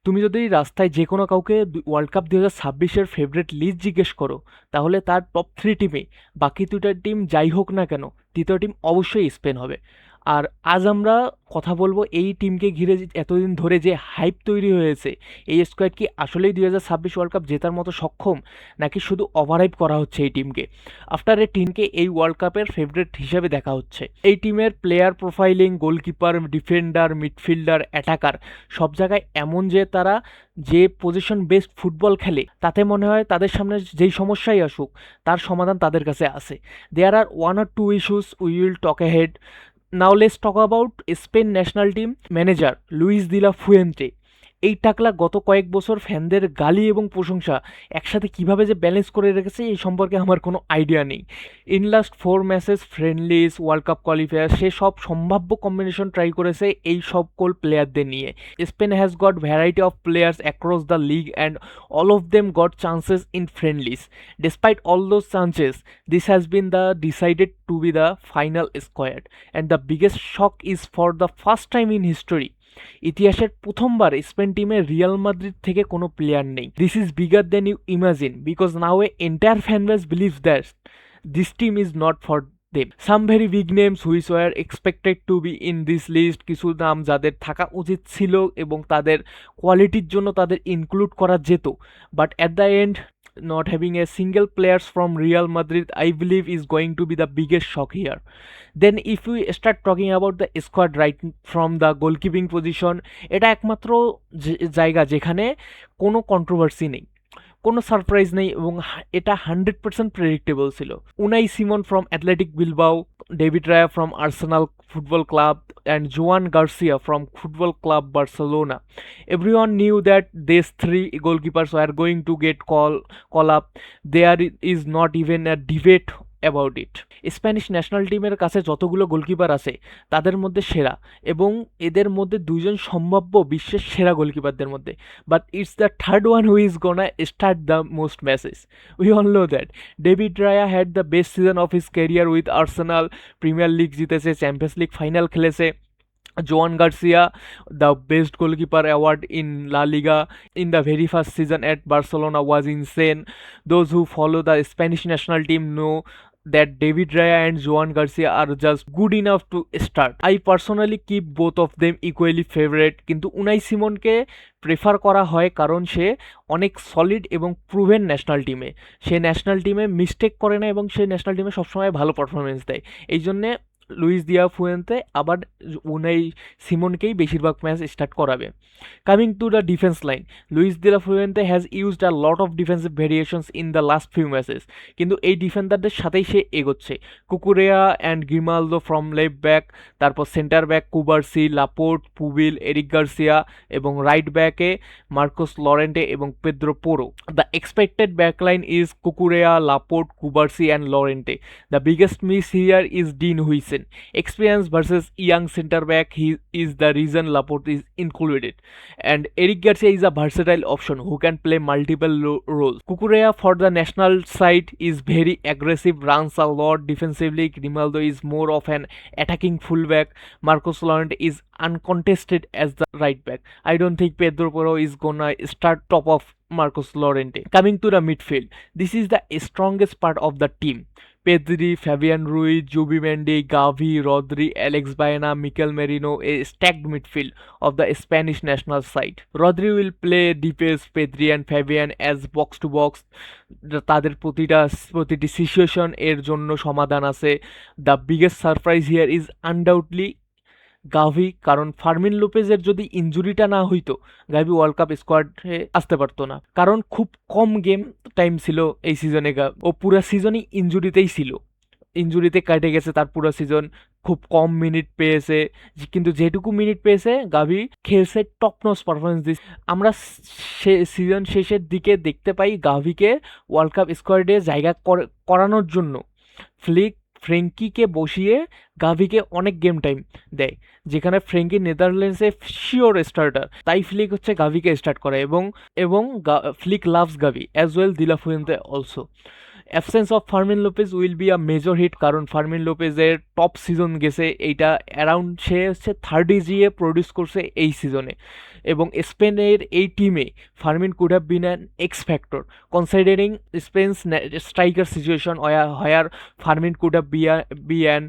তুমি যদি রাস্তায় যে কোনো কাউকে ওয়ার্ল্ড কাপ 2026-এর ফেভারিট লিস্ট জিজ্ঞেস করো, তাহলে তার টপ 3 টিমে বাকি 2টা টিম যাই হোক না কেন, তৃতীয় টিম অবশ্যই স্পেন হবে। আর আজ আমরা কথা বলবো এই টিমকে ঘিরে এতদিন ধরে যে হাইপ তৈরি হয়েছে, এই স্কোয়াড কি আসলেই 2026 ওয়ার্ল্ড কাপ জেতার মতো সক্ষম, নাকি শুধু ওভারহাইপ করা হচ্ছে এই টিমকে। আফটার এ টিমকে এই ওয়ার্ল্ড কাপের ফেভারিট হিসেবে দেখা হচ্ছে। এই টিমের player profiling, goalkeeper, defender, midfielder, attacker সব জায়গায় এমন যে তারা যে পজিশন বেসড ফুটবল খেলে, তাতে মনে হয় তাদের সামনে যেই সমস্যাই আসুক তার সমাধান তাদের কাছে আছে। There are one or two issues we will talk ahead. Now let's talk about Spain national team manager Luis de la Fuente. এই টাকলা গত কয়েক বছর ফ্যানদের গালি এবং প্রশংসা একসাথে কিভাবে যে ব্যালেন্স করে রেখেছে এই সম্পর্কে আমার কোনো আইডিয়া নেই। In last 4 matches, friendlies, world cup qualifier, সে সব সম্ভাব্য কম্বিনেশন ট্রাই করেছে এই সকল প্লেয়ারদের নিয়ে। Spain has got variety of players across the league and all of them got chances in friendlies. Despite all those chances, this has been the decided to be the final squad, and the biggest shock is for the first time in history ইতিহাসের প্রথমবার Spain টিমে Real Madrid থেকে কোনো player নেই। This is bigger than you imagine, because now a entire fan base believe that this team is not for them. Some very big names which were expected to be in this list, কিছু নাম যাদের থাকা উচিত ছিল এবং তাদের কোয়ালিটির জন্য তাদের ইনক্লুড করা যেত, but at the end not having a single players from Real Madrid, I believe, is going to be the biggest shock here. Then if we start talking about the squad right from the goalkeeping position, এটা একমাত্র জায়গা যেখানে কোনো controversy নেই, কোনো surprise নেই, এবং এটা 100% প্রেডিক্টেবল ছিল। Unai Simon from athletic Bilbao, David Raya from Arsenal football club, and Joan Garcia from Football Club Barcelona. Everyone knew that these three goalkeepers were going to get call up. There is not even a debate about it. Spanish national টিমের কাছে যতগুলো goalkeeper আছে তাদের মধ্যে সেরা, এবং এদের মধ্যে দুইজন সম্ভাব্য বিশ্বের সেরা গোলকিপারদের মধ্যে, but it's the third one who is gonna start the most matches. We all know that David Raya had the best season of his career with Arsenal, premier league জিতেছে, চ্যাম্পিয়ন্স লিগ ফাইনাল খেলেছে। Joan Garcia, the best goalkeeper award in La Liga in the very first season at Barcelona was insane. Those who follow the Spanish national team know that David Raya and Joan Garcia are just good enough to start. I personally keep both of them equally favorite, কিন্তু Unai সিমনকে prefer করা হয় কারণ সে অনেক solid এবং proven national টিমে, সে national টিমে mistake করে না এবং সে ন্যাশনাল টিমে সবসময় ভালো পারফরমেন্স দেয়। এই জন্যে লুইস দিয়া ফুয়েন্তে আবার উনাই সিমনকেই বেশিরভাগ ম্যাচ স্টার্ট করাবে। Coming to the defence line, Luis de la Fuente has used a lot of defensive variations in the last few matches, কিন্তু এই ডিফেন্ডারদের সাথেই সে এগোচ্ছে। Cucurella and Grimaldo from left back, তারপর centre back Cubarsi, Laporte, Pubill, Eric Garcia, এবং right ব্যাকে Marcos Llorente এবং Pedro Porro. The expected backline is Cucurella, Laporte, Cubarsi and Llorente. The biggest miss here is dean Huijsen. Experience versus young center back, he is the reason Laporte is included. And Eric Garcia is a versatile option who can play multiple roles. Cucurella for the national side is very aggressive, runs a lot defensively. Grimaldo is more of an attacking fullback. Marcos Llorente is uncontested as the right back. I don't think Pedro Porro is gonna start top of Marcos Llorente. Coming to the midfield, this is the strongest part of the team. Pedri, Fabian Ruiz, Zubimendi, Gavi, Rodri, Alex Baena, Mikel Merino, a stacked midfield of the Spanish national side. Rodri will play defense, Pedri and Fabian as box to box. তাদের প্রতিটি situation এর জন্য সমাধান আছে। The biggest surprise here is undoubtedly গাভি, কারণ Fermin লোপেজের যদি ইঞ্জুরিটা না হইতো গাভি ওয়ার্ল্ড কাপ স্কোয়াডে আসতে পারতো না, কারণ খুব কম গেম টাইম ছিল এই সিজনে। ও পুরো সিজনই ইঞ্জুরিতেই ছিল, ইঞ্জুরিতে কেটে গেছে তার পুরো সিজন, খুব কম মিনিট পেয়েছে, কিন্তু যেটুকু মিনিট পেয়েছে গাভি খেলছে, টপ নচ পারফরমেন্স দিচ্ছে। আমরা সিজন শেষের দিকে দেখতে পাই গাভিকে ওয়ার্ল্ড কাপ স্কোয়াডে জায়গা করানোর জন্য ফ্রেঙ্কিকে বসিয়ে গাভিকে অনেক গেম টাইম দেয়, যেখানে ফ্রেঙ্কি নেদারল্যান্ডসে শিওর স্টার্টার, তাই ফ্লিক হচ্ছে গাভিকে স্টার্ট করে, এবং Flick loves Gavi as well de la Fuente also. Absence of Fermin Lopez will be a major hit, কারণ ফার্মিন লোপেজের টপ সিজন গেছে এইটা অ্যারাউন্ড, সে হচ্ছে 30 জিএ প্রডিউস করছে এই সিজনে। এবং স্পেনের এই টিমে Fermin could have been an X factor considering Spain's striker situation where Fermin could have be an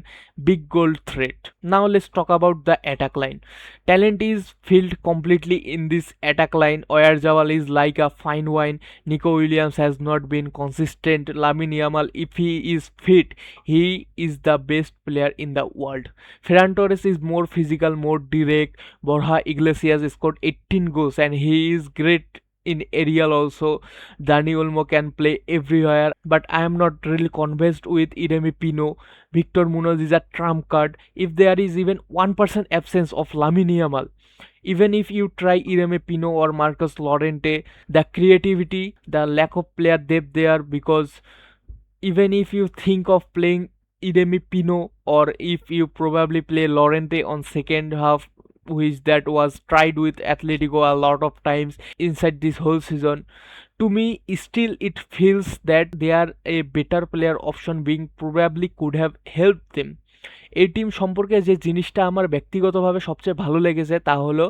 big goal threat. Now let's talk about the attack line. Talent is filled completely in this attack line. Oyarzabal is like a fine wine. Nico Williams has not been consistent. Lamine Yamal, if he is fit, he is the best player in the world. Ferran Torres is more physical, more direct. Borja Iglesias scored 18 goals and he is great in aerial also. Dani Olmo can play everywhere, but I am not really convinced with Iremi Pino. Victor Munoz is a trump card. If there is even 1% absence of Lamine Yamal, even if you try Iremi Pino or Marcus Llorente, the creativity, the lack of player depth there, because even if you think of playing Iremi Pino, or if you probably play Llorente on second half, which that was tried with Atletico a lot of times inside this whole season, to me still it feels that they are a better player option being probably could have helped them. এই team সম্পর্কে যে জিনিসটা আমার ব্যক্তিগতভাবে সবচেয়ে ভালো লেগেছে তা হলো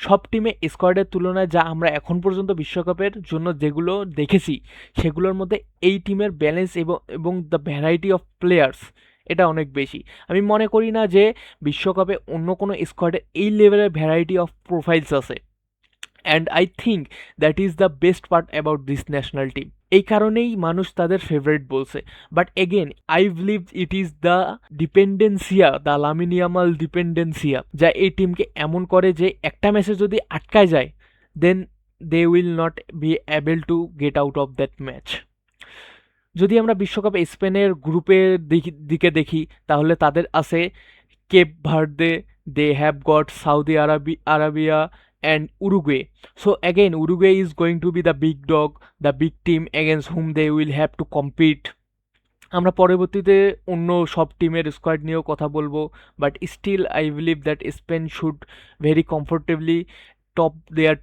সব টিমে স্কোয়াডের তুলনায় যা আমরা এখন পর্যন্ত বিশ্বকাপের জন্য যেগুলো দেখেছি সেগুলোর মধ্যে এই টিমের ব্যালেন্স এবং দ্য ভ্যারাইটি অফ প্লেয়ার্স এটা অনেক বেশি। আমি মনে করি না যে বিশ্বকাপে অন্য কোনো স্কোয়াডে এই লেভেলের ভ্যারাইটি অফ প্রোফাইলস আছে, and I think that is the best part about this national team. এই কারণেই মানুষ তাদের ফেভারিট বলছে। But again I believe it is the dependencia, the Lamine Yamal dependencia, যা এই টিমকে এমন করে যে একটা ম্যাচে যদি আটকায় যায় then they will not be able to get out of that match. যদি আমরা বিশ্বকাপে স্পেনের গ্রুপের দিকে দেখি তাহলে তাদের আছে Cape Verde, they have got Saudi Arabia and Uruguay. So again, Uruguay is going to be the big dog, the big team against whom they will have to compete. আমরা পরবর্তীতে অন্য সব টিমের স্কোয়াড নিয়েও কথা বলবো, but still I believe that Spain should very comfortably top their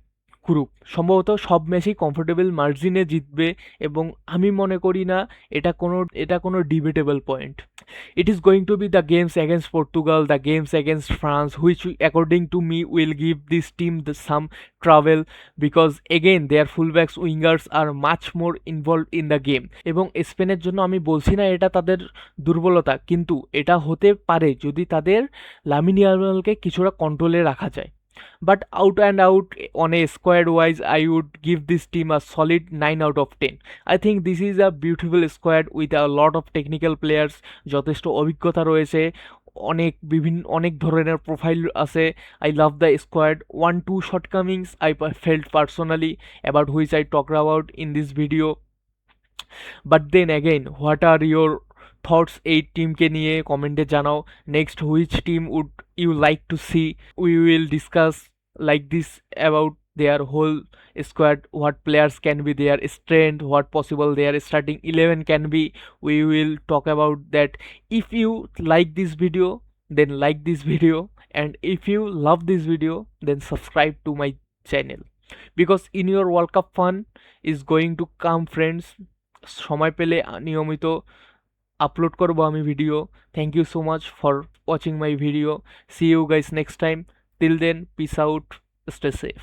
group. সম্ভবত সব ম্যাচই কমফোর্টেবল মার্জিনে জিতবে এবং আমি মনে করি না এটা কোনো debatable point. It is going to be the games against Portugal, the games against France, which according to me will give this team some trouble, because again their fullbacks wingers are much more involved in the game. এবং স্পেনের জন্য আমি বলছি না এটা তাদের দুর্বলতা, কিন্তু এটা হতে পারে যদি তাদের লামিন ইয়ামালকে কিছুটা কন্ট্রোলে রাখা যায়। But out and out on a squad wise, I would give this team a solid 9 out of 10. I think this is a beautiful squad with a lot of technical players, যথেষ্ট অভিজ্ঞতা রয়েছে, অনেক ধরনের profile আছে। I love the squad. 1-2 shortcomings I felt personally about which I talked about in this video. But then again, what are your thoughts এই টিমকে নিয়ে কমেন্টে জানাও। Next which team would you like to see, we will discuss like this about their whole squad, what players can be their strength, what possible their starting 11 can be. We will talk about that. If you like this video, then like this video, and if you love this video, then subscribe to my channel, because in your World Cup fun is going to come friends. সময় পেলে নিয়মিত upload করবো আমি video. Thank you so much for watching my video. See you guys next time. Till then, peace out, stay safe.